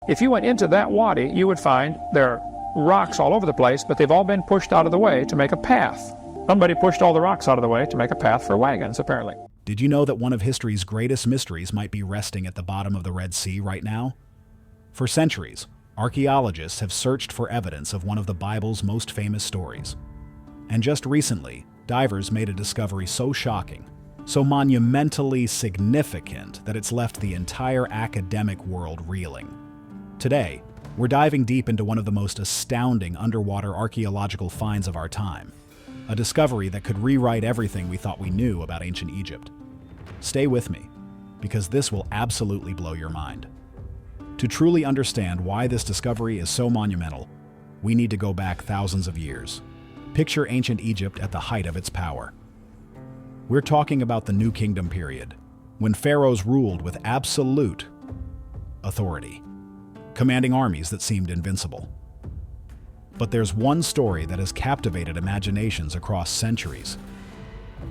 If you went into that wadi, you would find there are rocks all over the place, but they've all been pushed out of the way to make a path. Somebody pushed all the rocks out of the way to make a path for wagons, apparently. Did you know that one of history's greatest mysteries might be resting at the bottom of the Red Sea right now? For centuries, archaeologists have searched for evidence of one of the Bible's most famous stories. And just recently, divers made a discovery so shocking, so monumentally significant that it's left the entire academic world reeling. Today, we're diving deep into one of the most astounding underwater archaeological finds of our time, a discovery that could rewrite everything we thought we knew about ancient Egypt. Stay with me, because this will absolutely blow your mind. To truly understand why this discovery is so monumental, we need to go back thousands of years. Picture ancient Egypt at the height of its power. We're talking about the New Kingdom period, when pharaohs ruled with absolute authority, commanding armies that seemed invincible. But there's one story that has captivated imaginations across centuries.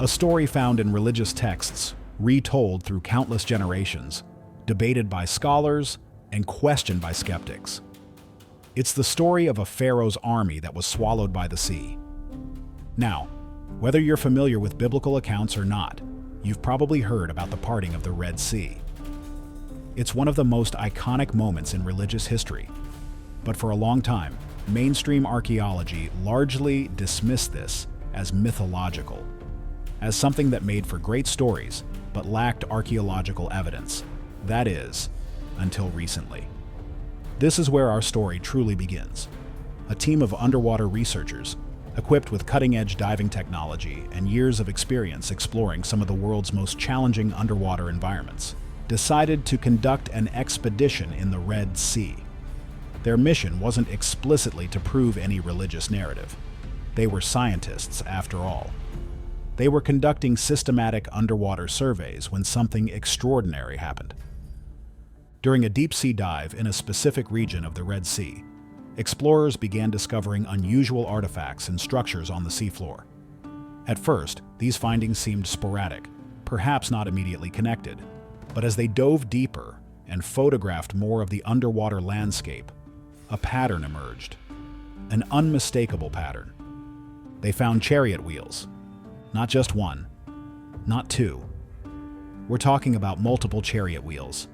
A story found in religious texts, retold through countless generations, debated by scholars, and questioned by skeptics. It's the story of a pharaoh's army that was swallowed by the sea. Now, whether you're familiar with biblical accounts or not, you've probably heard about the parting of the Red Sea. It's one of the most iconic moments in religious history, but for a long time, mainstream archaeology largely dismissed this as mythological, as something that made for great stories but lacked archaeological evidence. That is, until recently. This is where our story truly begins. A team of underwater researchers, equipped with cutting-edge diving technology and years of experience exploring some of the world's most challenging underwater environments, decided to conduct an expedition in the Red Sea. Their mission wasn't explicitly to prove any religious narrative. They were scientists, after all. They were conducting systematic underwater surveys when something extraordinary happened. During a deep-sea dive in a specific region of the Red Sea, explorers began discovering unusual artifacts and structures on the seafloor. At first, these findings seemed sporadic, perhaps not immediately connected, but as they dove deeper and photographed more of the underwater landscape, a pattern emerged, an unmistakable pattern. They found chariot wheels, not just one, not two. We're talking about multiple chariot wheels,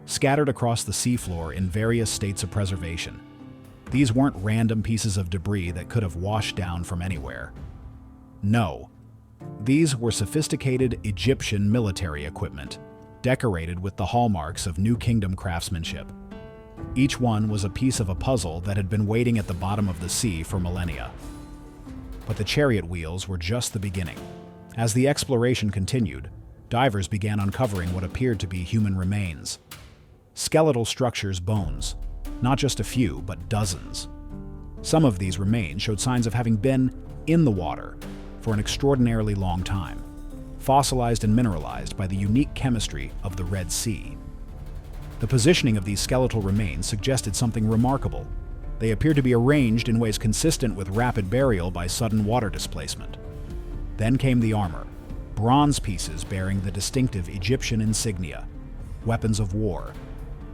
scattered across the seafloor in various states of preservation. These weren't random pieces of debris that could have washed down from anywhere. No, these were sophisticated Egyptian military equipment, decorated with the hallmarks of New Kingdom craftsmanship. Each one was a piece of a puzzle that had been waiting at the bottom of the sea for millennia. But the chariot wheels were just the beginning. As the exploration continued, divers began uncovering what appeared to be human remains. Skeletal structures, bones, not just a few, but dozens. Some of these remains showed signs of having been in the water for an extraordinarily long time, fossilized and mineralized by the unique chemistry of the Red Sea. The positioning of these skeletal remains suggested something remarkable. They appeared to be arranged in ways consistent with rapid burial by sudden water displacement. Then came the armor, bronze pieces bearing the distinctive Egyptian insignia, weapons of war,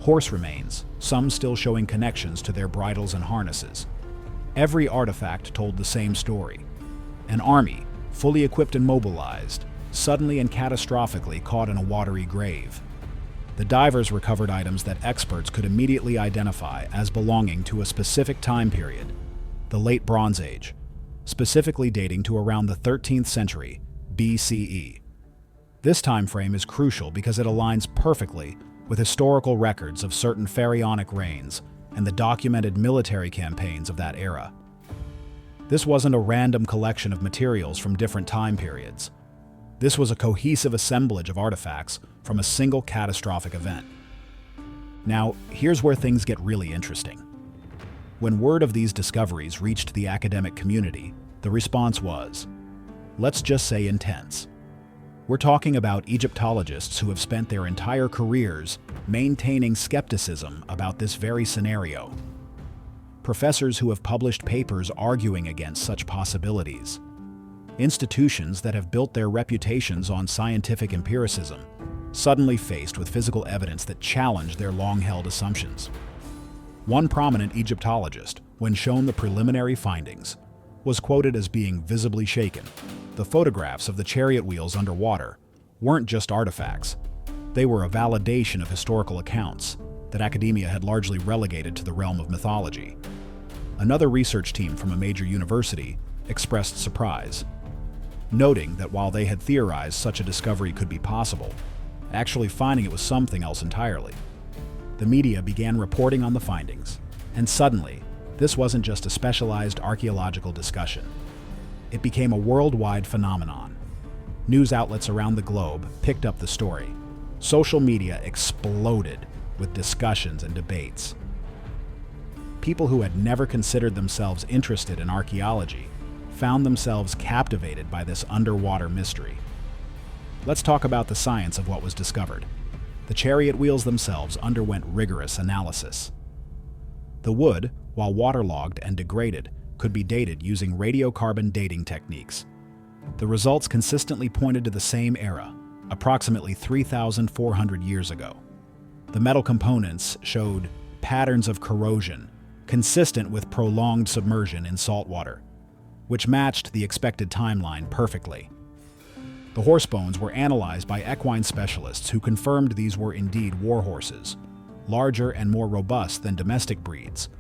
horse remains, some still showing connections to their bridles and harnesses. Every artifact told the same story. An army, fully equipped and mobilized, suddenly and catastrophically caught in a watery grave. The divers recovered items that experts could immediately identify as belonging to a specific time period, the Late Bronze Age, specifically dating to around the 13th century BCE. This time frame is crucial because it aligns perfectly with historical records of certain pharaonic reigns and the documented military campaigns of that era. This wasn't a random collection of materials from different time periods. This was a cohesive assemblage of artifacts from a single catastrophic event. Now, here's where things get really interesting. When word of these discoveries reached the academic community, the response was, let's just say, intense. We're talking about Egyptologists who have spent their entire careers maintaining skepticism about this very scenario. Professors who have published papers arguing against such possibilities. Institutions that have built their reputations on scientific empiricism, suddenly faced with physical evidence that challenged their long-held assumptions. One prominent Egyptologist, when shown the preliminary findings, was quoted as being visibly shaken. The photographs of the chariot wheels underwater weren't just artifacts. They were a validation of historical accounts that academia had largely relegated to the realm of mythology. Another research team from a major university expressed surprise, noting that while they had theorized such a discovery could be possible, actually finding it was something else entirely. The media began reporting on the findings, and suddenly, this wasn't just a specialized archaeological discussion. It became a worldwide phenomenon. News outlets around the globe picked up the story. Social media exploded with discussions and debates. People who had never considered themselves interested in archaeology found themselves captivated by this underwater mystery. Let's talk about the science of what was discovered. The chariot wheels themselves underwent rigorous analysis. The wood, while waterlogged and degraded, could be dated using radiocarbon dating techniques. The results consistently pointed to the same era, approximately 3,400 years ago. The metal components showed patterns of corrosion consistent with prolonged submersion in salt water, which matched the expected timeline perfectly. The horse bones were analyzed by equine specialists who confirmed these were indeed war horses, larger and more robust than domestic breeds,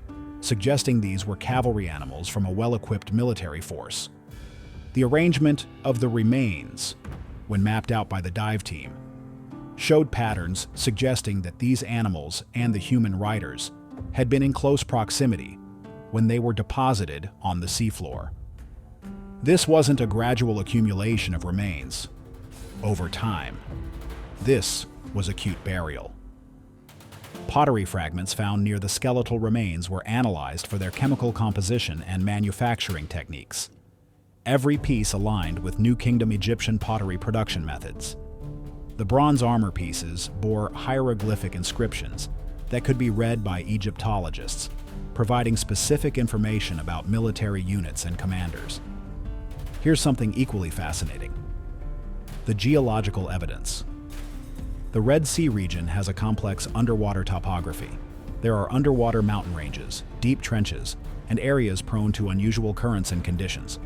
suggesting these were cavalry animals from a well-equipped military force. The arrangement of the remains, when mapped out by the dive team, showed patterns suggesting that these animals and the human riders had been in close proximity when they were deposited on the seafloor. This wasn't a gradual accumulation of remains. Over time, this was acute burial. Pottery fragments found near the skeletal remains were analyzed for their chemical composition and manufacturing techniques. Every piece aligned with New Kingdom Egyptian pottery production methods. The bronze armor pieces bore hieroglyphic inscriptions that could be read by Egyptologists, providing specific information about military units and commanders. Here's something equally fascinating: the geological evidence. The Red Sea region has a complex underwater topography. There are underwater mountain ranges, deep trenches, and areas prone to unusual currents and conditions.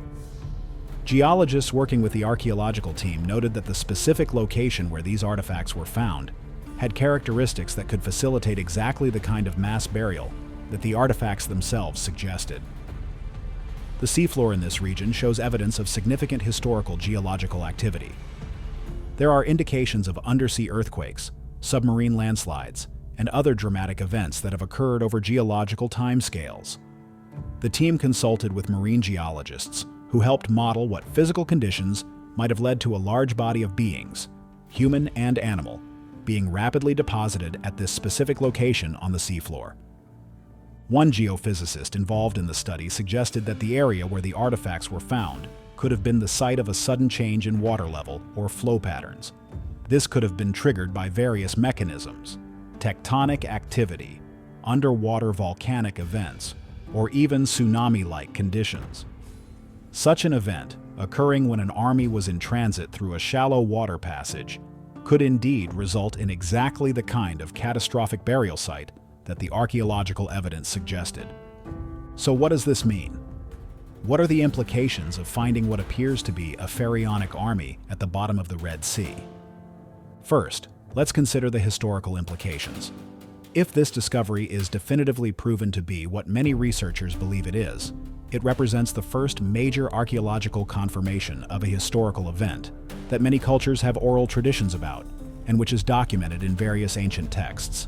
Geologists working with the archaeological team noted that the specific location where these artifacts were found had characteristics that could facilitate exactly the kind of mass burial that the artifacts themselves suggested. The seafloor in this region shows evidence of significant historical geological activity. There are indications of undersea earthquakes, submarine landslides, and other dramatic events that have occurred over geological timescales. The team consulted with marine geologists who helped model what physical conditions might have led to a large body of beings, human and animal, being rapidly deposited at this specific location on the seafloor. One geophysicist involved in the study suggested that the area where the artifacts were found could have been the site of a sudden change in water level or flow patterns. This could have been triggered by various mechanisms: tectonic activity, underwater volcanic events, or even tsunami-like conditions. Such an event, occurring when an army was in transit through a shallow water passage, could indeed result in exactly the kind of catastrophic burial site that the archaeological evidence suggested. So what does this mean? What are the implications of finding what appears to be a pharaonic army at the bottom of the Red Sea? First, let's consider the historical implications. If this discovery is definitively proven to be what many researchers believe it is, it represents the first major archaeological confirmation of a historical event that many cultures have oral traditions about, and which is documented in various ancient texts.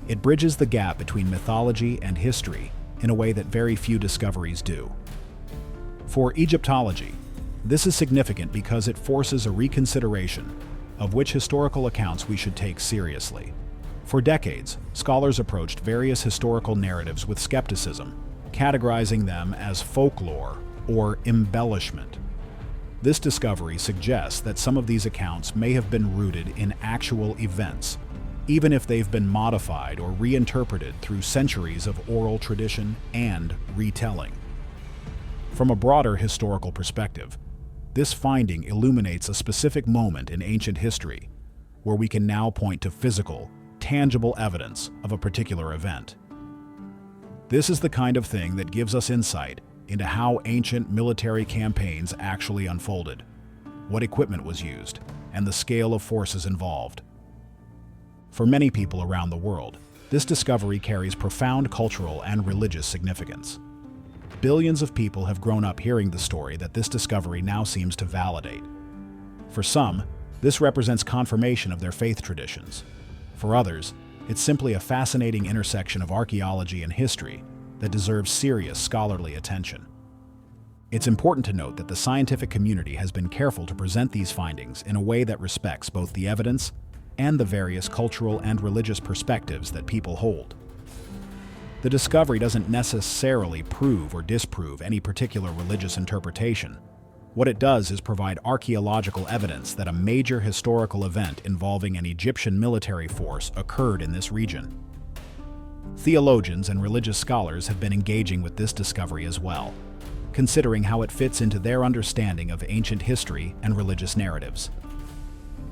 It bridges the gap between mythology and history in a way that very few discoveries do. For Egyptology, this is significant because it forces a reconsideration of which historical accounts we should take seriously. For decades, scholars approached various historical narratives with skepticism, categorizing them as folklore or embellishment. This discovery suggests that some of these accounts may have been rooted in actual events, even if they've been modified or reinterpreted through centuries of oral tradition and retelling. From a broader historical perspective, this finding illuminates a specific moment in ancient history where we can now point to physical, tangible evidence of a particular event. This is the kind of thing that gives us insight into how ancient military campaigns actually unfolded, what equipment was used, and the scale of forces involved. For many people around the world, this discovery carries profound cultural and religious significance. Billions of people have grown up hearing the story that this discovery now seems to validate. For some, this represents confirmation of their faith traditions. For others, it's simply a fascinating intersection of archaeology and history that deserves serious scholarly attention. It's important to note that the scientific community has been careful to present these findings in a way that respects both the evidence and the various cultural and religious perspectives that people hold. The discovery doesn't necessarily prove or disprove any particular religious interpretation. What it does is provide archaeological evidence that a major historical event involving an Egyptian military force occurred in this region. Theologians and religious scholars have been engaging with this discovery as well, considering how it fits into their understanding of ancient history and religious narratives.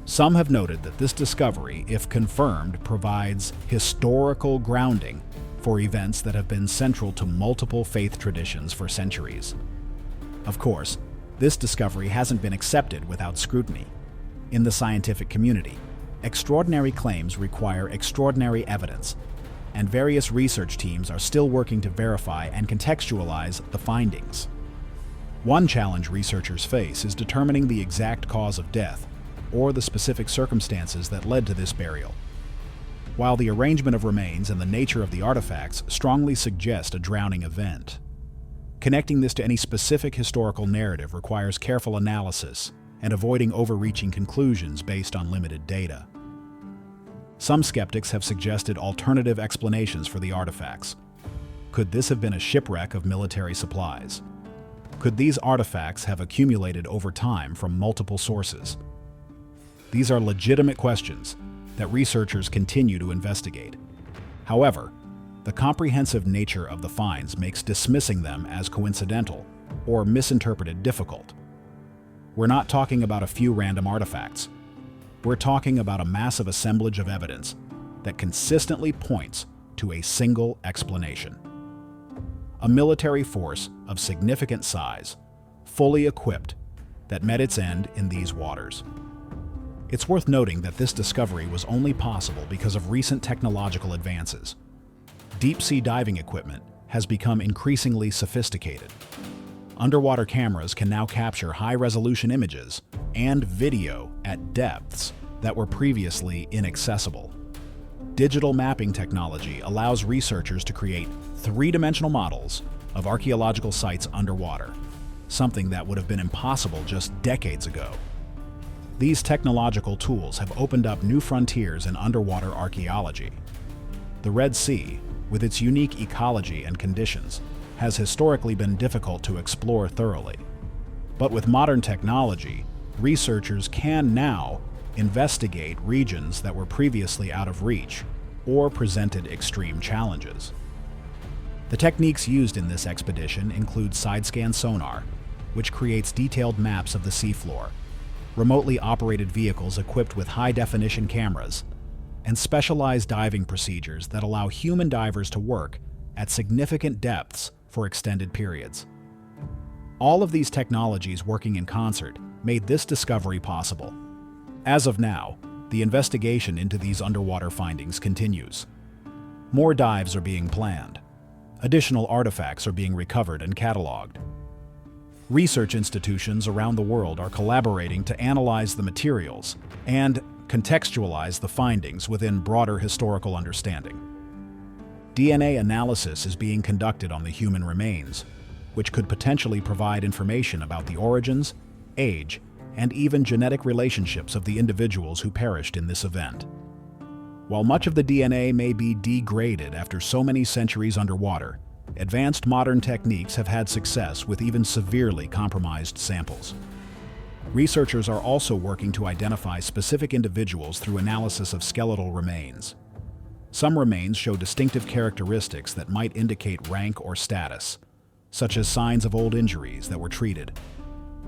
Some have noted that this discovery, if confirmed, provides historical grounding for events that have been central to multiple faith traditions for centuries. Of course, this discovery hasn't been accepted without scrutiny. In the scientific community, extraordinary claims require extraordinary evidence, and various research teams are still working to verify and contextualize the findings. One challenge researchers face is determining the exact cause of death or the specific circumstances that led to this burial. While the arrangement of remains and the nature of the artifacts strongly suggest a drowning event, connecting this to any specific historical narrative requires careful analysis and avoiding overreaching conclusions based on limited data. Some skeptics have suggested alternative explanations for the artifacts. Could this have been a shipwreck of military supplies? Could these artifacts have accumulated over time from multiple sources? These are legitimate questions that researchers continue to investigate. However, the comprehensive nature of the finds makes dismissing them as coincidental or misinterpreted difficult. We're not talking about a few random artifacts. We're talking about a massive assemblage of evidence that consistently points to a single explanation. A military force of significant size, fully equipped, that met its end in these waters. It's worth noting that this discovery was only possible because of recent technological advances. Deep-sea diving equipment has become increasingly sophisticated. Underwater cameras can now capture high-resolution images and video at depths that were previously inaccessible. Digital mapping technology allows researchers to create three-dimensional models of archaeological sites underwater, something that would have been impossible just decades ago. These technological tools have opened up new frontiers in underwater archaeology. The Red Sea, with its unique ecology and conditions, has historically been difficult to explore thoroughly. But with modern technology, researchers can now investigate regions that were previously out of reach or presented extreme challenges. The techniques used in this expedition include side-scan sonar, which creates detailed maps of the seafloor, remotely operated vehicles equipped with high-definition cameras, and specialized diving procedures that allow human divers to work at significant depths for extended periods. All of these technologies working in concert made this discovery possible. As of now, the investigation into these underwater findings continues. More dives are being planned. Additional artifacts are being recovered and cataloged. Research institutions around the world are collaborating to analyze the materials and contextualize the findings within broader historical understanding. DNA analysis is being conducted on the human remains, which could potentially provide information about the origins, age, and even genetic relationships of the individuals who perished in this event. While much of the DNA may be degraded after so many centuries underwater, advanced modern techniques have had success with even severely compromised samples. Researchers are also working to identify specific individuals through analysis of skeletal remains. Some remains show distinctive characteristics that might indicate rank or status, such as signs of old injuries that were treated,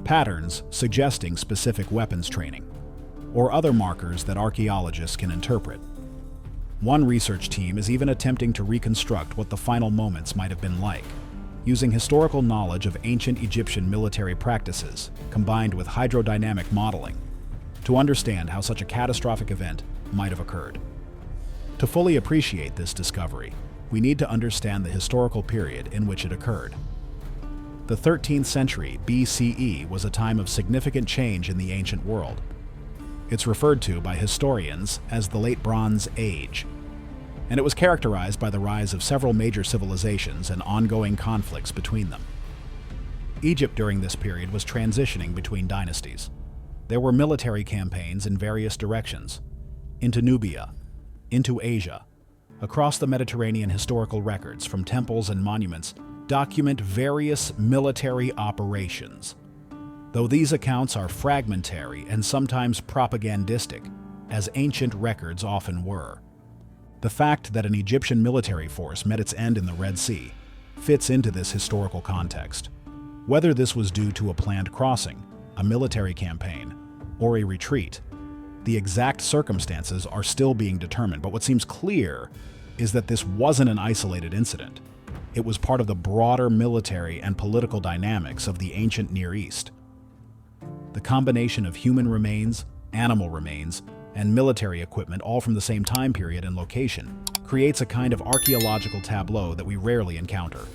patterns suggesting specific weapons training, or other markers that archaeologists can interpret. One research team is even attempting to reconstruct what the final moments might have been like, using historical knowledge of ancient Egyptian military practices combined with hydrodynamic modeling to understand how such a catastrophic event might have occurred. To fully appreciate this discovery, we need to understand the historical period in which it occurred. The 13th century BCE was a time of significant change in the ancient world. It's referred to by historians as the Late Bronze Age, and it was characterized by the rise of several major civilizations and ongoing conflicts between them. Egypt during this period was transitioning between dynasties. There were military campaigns in various directions, into Nubia, into Asia. Across the Mediterranean, historical records from temples and monuments document various military operations. Though these accounts are fragmentary and sometimes propagandistic, as ancient records often were. The fact that an Egyptian military force met its end in the Red Sea fits into this historical context. Whether this was due to a planned crossing, a military campaign, or a retreat, the exact circumstances are still being determined, but what seems clear is that this wasn't an isolated incident. It was part of the broader military and political dynamics of the ancient Near East. The combination of human remains, animal remains, and military equipment, all from the same time period and location, creates a kind of archaeological tableau that we rarely encounter.